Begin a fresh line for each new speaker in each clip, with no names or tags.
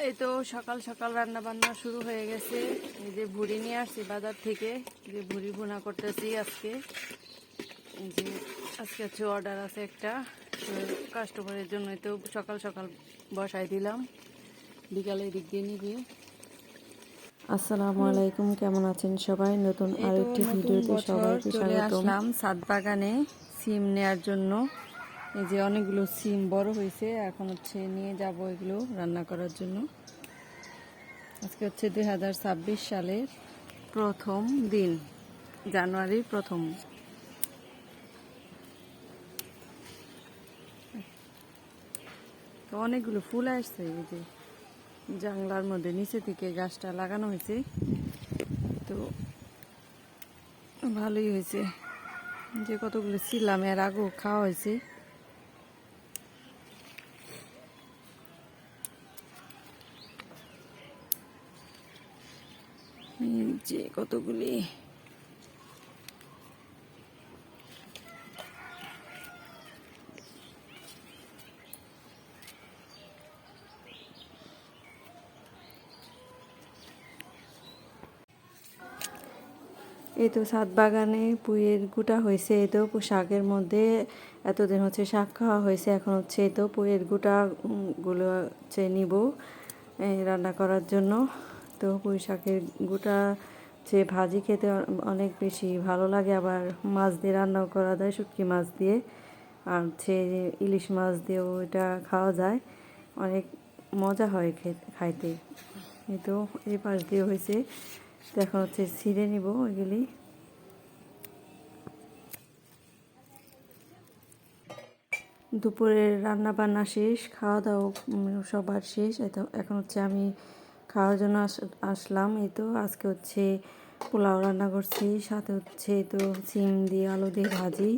এই তো সকাল সকাল রান্না বান্না শুরু হয়ে গেছে। এই যে ভুড়ি নিয়ে আসছি বাজার থেকে, যে ভুড়ি ভুনা করতেছি আজকে। এই যে আজকে হচ্ছে অর্ডার আছে একটা কাস্টমারের জন্য, তো সকাল সকাল বসাই দিলাম, বিকালে দিক দিয়ে নিবি।
আসসালামু আলাইকুম, কেমন আছেন সবাই? নতুন আরেকটি ভিডিওতে সবাইকে
চলে
স্বাগতম।
আসলাম ছাদ বাগানে সিম নেয়ার জন্য। এই যে অনেকগুলো সিম বড় হয়েছে, এখন হচ্ছে নিয়ে যাব এগুলো রান্না করার জন্য। আজকে হচ্ছে 2026 সালের প্রথম দিন, জানুয়ারির প্রথম। তো অনেকগুলো ফুল আসছে, এই যে জানলার মধ্যে নিচে থেকে গাছটা লাগানো হয়েছে, তো ভালোই হয়েছে। যে কতগুলো ছিলাম এর আগেও খাওয়া হয়েছে। যে কতগুলি
এই তো ছাদ বাগানে পুঁইয়ের গুটা হয়েছে। এই তো শাকের মধ্যে এতদিন হচ্ছে শাক খাওয়া হয়েছে, এখন হচ্ছে এই তো পুঁইয়ের গুলো হচ্ছে নিব রান্না করার জন্য। তো পুঁই শাকের গুটা যে ভাজি খেতে অনেক বেশি ভালো লাগে, আবার মাছ দিয়ে রান্নাও করা যায়, শুটকি মাছ দিয়ে, আর হচ্ছে ইলিশ মাছ দিয়েও এটা খাওয়া যায়, অনেক মজা হয় খাইতে। এই তো এই পাশ দিয়ে হয়েছে, তো এখন হচ্ছে ছিঁড়ে নিব এগুলি। দুপুরের রান্না বান্না শেষ, খাওয়া দাওয়া সবার শেষ। এখন হচ্ছে আমি খাওয়ার জন্য আসলাম। এই তো আজকে হচ্ছে পোলাও রান্না করছি, সাথে হচ্ছে তো সিম দিয়ে আলু দিয়ে ভাজি,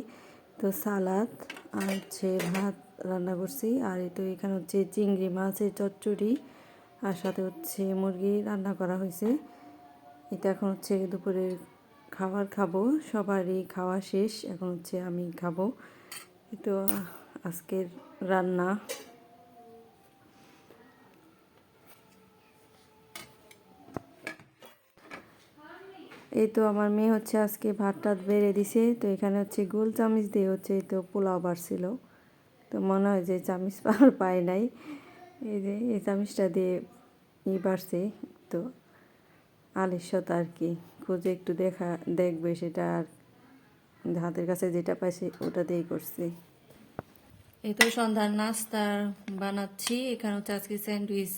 তো সালাদ, আর হচ্ছে ভাত রান্না করছি। আর এই তো এখানে হচ্ছে চিংড়ি মাছের চচ্চড়ি, আর সাথে হচ্ছে মুরগি রান্না করা হয়েছে। এটা এখন হচ্ছে দুপুরের খাবার খাবো, সবারই খাওয়া শেষ, এখন হচ্ছে আমি খাবো। তো আজকের রান্না। এই তো আমার মেয়ে হচ্ছে আজকে ভাত টাত বেড়ে দিছে, তো এখানে হচ্ছে গোল চামিচ দিয়ে হচ্ছে এই তো পোলাও বাড়ছিল, তো মনে হয় যে চামিচ পায় নাই, এই যে এই চামিচটা দিয়ে বাড়ছে। তো আলিস্যত আর কি, খুঁজে একটু দেখবে সেটা, আর হাতের কাছে যেটা পাইছে ওটা দিয়েই করছি।
এই তো সন্ধ্যার নাস্তা বানাচ্ছি। এখানে হচ্ছে আজকে স্যান্ডউইচ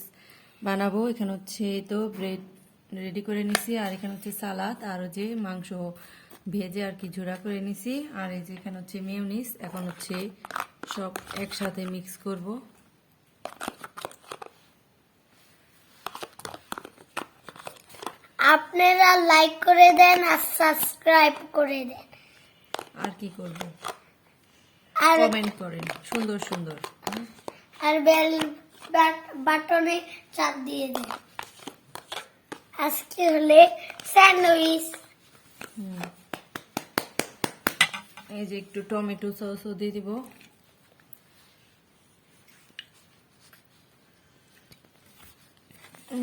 বানাবো। এখানে হচ্ছে এই তো ব্রেড রেডি করে নিছি, আর এখানে হচ্ছে সালাদ, আর যে মাংস ভেজে আর কি ঝোড়া করে নিছি, আর এই যে এখানে হচ্ছে মেয়োনিজ। এখন হচ্ছে সব একসাথে মিক্স করব।
আপনারা লাইক করে দেন আর সাবস্ক্রাইব করে দেন,
আর কি করব,
আর
কমেন্ট করেন সুন্দর সুন্দর,
আর বেল বাটনে চাপ দিয়ে দেন। আজকে হলে স্যান্ডউইচ।
এই যে একটু টমেটো সসও দিয়ে দিব।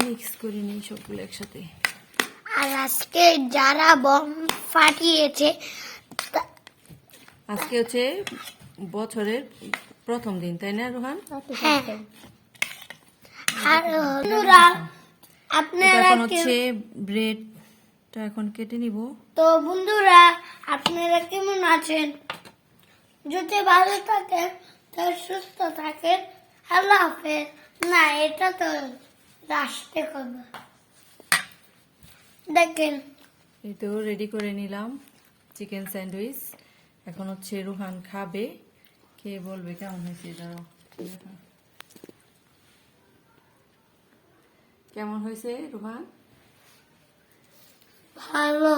মিক্স করে নিই সবগুলো একসাথে।
আর আজকে যারা বম ফাটিয়েছে
আজকে হচ্ছে বছরের প্রথম দিন, তাই না রোহান?
হ্যাঁ, আর বন্ধুরা আপনারা
এখন হচ্ছে ব্রেডটা এখন কেটে নিব।
তো বন্ধুরা আপনারা কেমন আছেন? যদি ভালো থাকেন তাহলে সুস্থ থাকেন। আল্লাহ হাফেজ। না, এটা তো লাস্টে করবো। দেখেন
এই তো রেডি করে নিলাম চিকেন স্যান্ডউইচ। এখন হচ্ছে রুহান খাবে, খেয়ে বলবে কেমন হয়েছে। দাঁড়াও, কেমন হয়েছে রুহান?
ভালো।